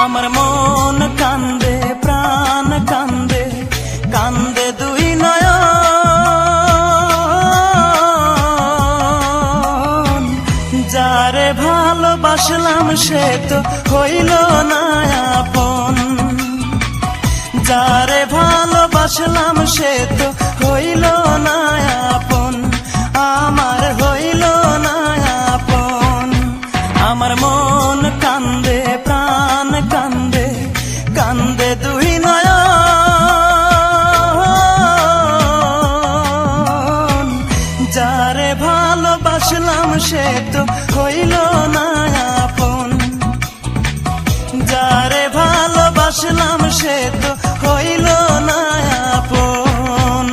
আমার মন কান্দে প্রাণ কান্দে কান্দে দুই নয়ন। যারে ভালোবাসলাম সে তো হইল না আপন, যারে ভালোবাসলাম সে তো হইল না আপন, আমার হইল না আপন। আমার মন কান্দে প্রাণ কান্দে কান্দে দুই নয়ন। যারে ভালোবাসলাম সে তো হইল না আপন, যারে ভালোবাসলাম সে তো হইল না আপন।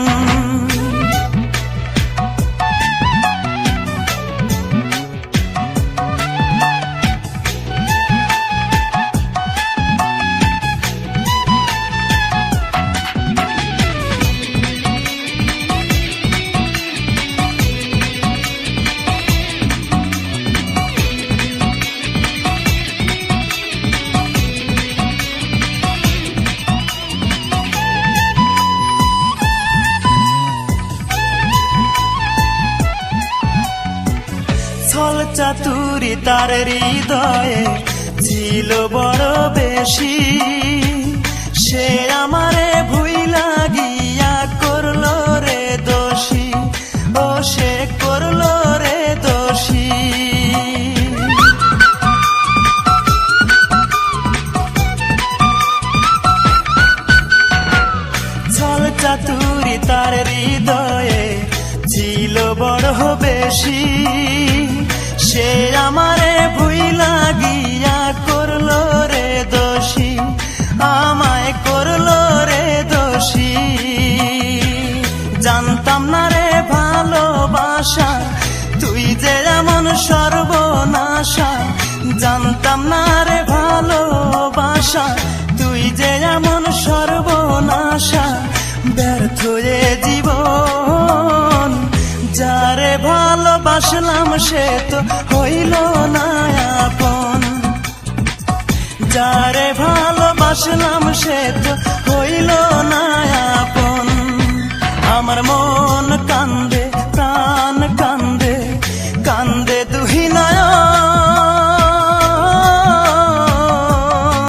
ছল চাতুরি তার হৃদয়ে ছিল বড় বেশি, সে আমারে ভুইলা গিয়া করলো রে দোষী, ও সে করলো রে দোষী। ছল চাতুরি তার হৃদয়ে ছিল বড় বেশি, সে আমারে ভুইলা গিয়া করলো রে দোষী, আমায় করলো রে দোষী। জানতাম না রে ভালোবাসা তুই যে এমন সর্বনাশা, জানতাম না রে ভালোবাসা তুই যে এমন সর্বনাশা। ব্যর্থ এ জীবন, যারে ভালোবাসলাম সে তো হইল না আপন, যারে ভালোবাসলাম সে তো